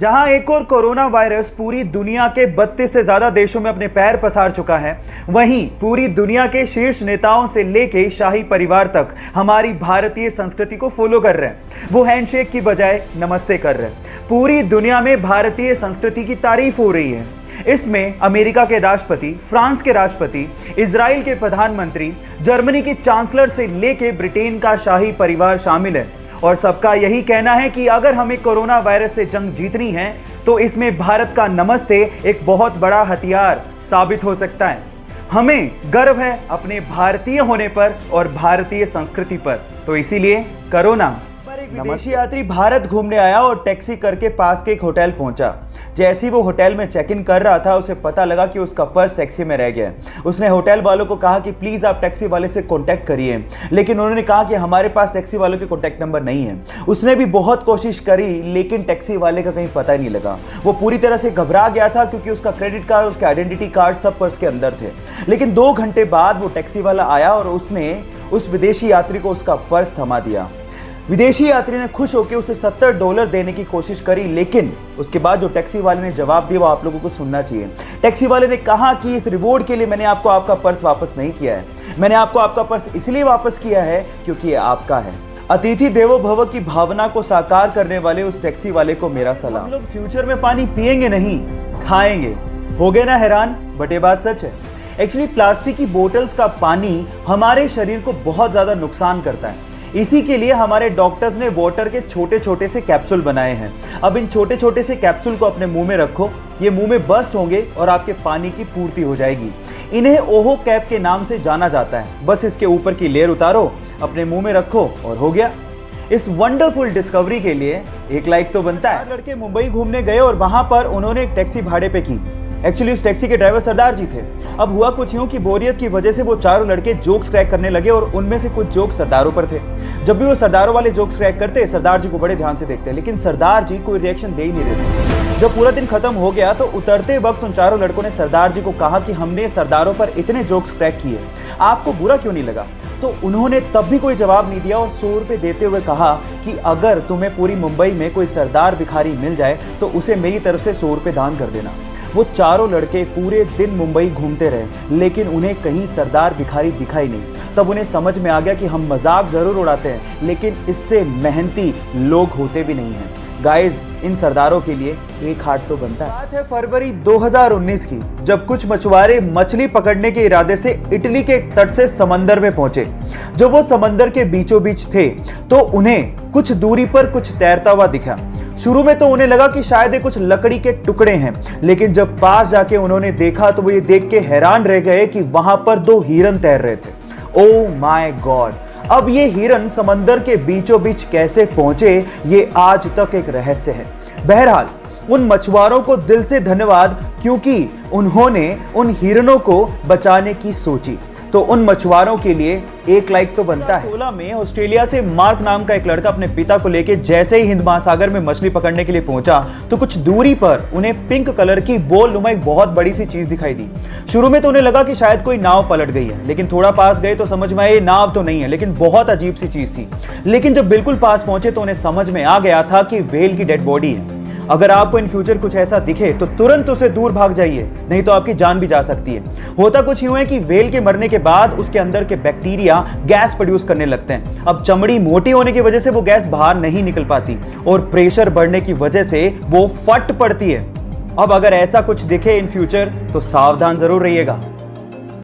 जहां एक और कोरोना वायरस पूरी दुनिया के 32 से ज्यादा देशों में अपने पैर पसार चुका है, वहीं पूरी दुनिया के शीर्ष नेताओं से लेके शाही परिवार तक हमारी भारतीय संस्कृति को फॉलो कर रहे हैं। वो हैंडशेक की बजाय नमस्ते कर रहे हैं। पूरी दुनिया में भारतीय संस्कृति की तारीफ हो रही है। इसमें अमेरिका के राष्ट्रपति, फ्रांस के राष्ट्रपति, इजराइल के प्रधानमंत्री, जर्मनी के चांसलर से लेके ब्रिटेन का शाही परिवार शामिल है और सबका यही कहना है कि अगर हमें कोरोना वायरस से जंग जीतनी है तो इसमें भारत का नमस्ते एक बहुत बड़ा हथियार साबित हो सकता है। हमें गर्व है अपने भारतीय होने पर और भारतीय संस्कृति पर, तो इसीलिए कोरोना पर एक विदेशी यात्री भारत घूमने आया और टैक्सी करके पास के एक होटल पहुंचा। जैसे ही वो होटल में चेक इन कर रहा था, उसे पता लगा कि उसका पर्स टैक्सी में रह गया। उसने होटल वालों को कहा कि प्लीज आप टैक्सी वाले से कांटेक्ट करिए, लेकिन उन्होंने कहा कि हमारे पास टैक्सी वालों के कांटेक्ट नंबर नहीं है। उसने भी बहुत कोशिश करी, लेकिन टैक्सी वाले का कहीं पता ही नहीं लगा। वो पूरी तरह से घबरा गया था क्योंकि उसका क्रेडिट कार्ड, उसके आइडेंटिटी कार्ड सब पर्स के अंदर थे। लेकिन 2 घंटे बाद वो टैक्सी वाला आया और उसने उस विदेशी यात्री को उसका पर्स थमा दिया। विदेशी यात्री ने खुश होकर उसे $70 देने की कोशिश करी, लेकिन उसके बाद जो टैक्सी वाले ने जवाब दिया वो आप लोगों को सुनना चाहिए। टैक्सी वाले ने कहा कि इस रिवॉर्ड के लिए मैंने आपको आपका पर्स वापस नहीं किया है। मैंने आपको आपका पर्स इसलिए वापस किया है क्योंकि ये आपका है। अतिथि देवो भव की भावना को साकार करने वाले उस टैक्सी वाले को मेरा सलाम। हम लोग फ्यूचर में पानी पिएंगे नहीं, खाएंगे। हो गए ना हैरान? बट ये बात सच है। एक्चुअली प्लास्टिक की बोतल्स का पानी हमारे शरीर को बहुत ज्यादा नुकसान करता है। इसी के लिए हमारे डॉक्टर्स ने वाटर के छोटे छोटे से कैप्सूल बनाए हैं। अब इन छोटे छोटे से कैप्सूल को अपने मुंह में रखो, ये मुंह में बस्ट होंगे और आपके पानी की पूर्ति हो जाएगी। इन्हें ओहो कैप के नाम से जाना जाता है। बस इसके ऊपर की लेयर उतारो, अपने मुंह में रखो और हो गया। इस वंडरफुल डिस्कवरी के लिए एक लाइक तो बनता है। लड़के मुंबई घूमने गए और वहां पर उन्होंने एक टैक्सी भाड़े पे की। एक्चुअली उस टैक्सी के ड्राइवर सरदार जी थे। अब हुआ कुछ यूं कि बोरियत की वजह से वो चारों लड़के जोक्स क्रैक करने लगे और उनमें से कुछ जोक्स सरदारों पर थे। जब भी वो सरदारों वाले जोक्स क्रैक करते, सरदार जी को बड़े ध्यान से देखते, लेकिन सरदार जी कोई रिएक्शन दे ही नहीं रहे थे। जब पूरा दिन खत्म हो गया तो उतरते वक्त उन चारों लड़कों ने सरदार जी को कहा कि हमने सरदारों पर इतने जोक्स क्रैक किए, आपको बुरा क्यों नहीं लगा? तो उन्होंने तब भी कोई जवाब नहीं दिया और ₹100 देते हुए कहा कि अगर तुम्हें पूरी मुंबई में कोई सरदार भिखारी मिल जाए तो उसे मेरी तरफ से ₹100 दान कर देना। वो चारों लड़के पूरे दिन मुंबई घूमते रहे, लेकिन उन्हें कहीं सरदार भिखारी दिखाई नहीं। तब उन्हें समझ में आ गया कि हम मजाक जरूर उड़ाते हैं, लेकिन इससे मेहनती लोग होते भी नहीं हैं। गाइज, इन सरदारों के लिए एक हाथ तो बनता है। बात है फरवरी 2019 की, जब कुछ मछुआरे मछली पकड़ने के इरादे से इटली के तट से समंदर में पहुंचे। जब वो समंदर के बीचों बीच थे तो उन्हें कुछ दूरी पर कुछ तैरता हुआ दिखा। शुरू में तो उन्हें लगा कि शायद ये कुछ लकड़ी के टुकड़े हैं, लेकिन जब पास जाके उन्होंने देखा तो वो ये देख के हैरान रह गए कि वहां पर 2 हिरन तैर रहे थे। Oh my God! अब ये हिरन समंदर के बीचों बीच कैसे पहुंचे, ये आज तक एक रहस्य है। बहरहाल, उन मछुआरों को दिल से धन्यवाद, क्योंकि उन्होंने उन हिरनों को बचाने की सोची। तो उन मछुआरों के लिए एक लाइक तो बनता है। 2016 में ऑस्ट्रेलिया से मार्क नाम का एक लड़का अपने पिता को लेके जैसे ही हिंद महासागर में मछली पकड़ने के लिए पहुंचा तो कुछ दूरी पर उन्हें पिंक कलर की बोल नुमा एक बहुत बड़ी सी चीज दिखाई दी। शुरू में तो उन्हें लगा कि शायद कोई नाव पलट गई है, लेकिन थोड़ा पास गए तो समझ में आया ये नाव तो नहीं है, लेकिन बहुत अजीब सी चीज थी। लेकिन जब बिल्कुल पास पहुंचे तो उन्हें समझ में आ गया था कि व्हेल की डेड बॉडी है। अगर आपको इन फ्यूचर कुछ ऐसा दिखे तो तुरंत उसे दूर भाग जाइए, नहीं तो आपकी जान भी जा सकती है। होता कुछ यूं है कि व्हेल के मरने के बाद उसके अंदर के बैक्टीरिया गैस प्रोड्यूस करने लगते हैं। अब चमड़ी मोटी होने की वजह से वो गैस बाहर नहीं निकल पाती और प्रेशर बढ़ने की वजह से वो फट पड़ती है। अब अगर ऐसा कुछ दिखे इन फ्यूचर तो सावधान जरूर रहिएगा।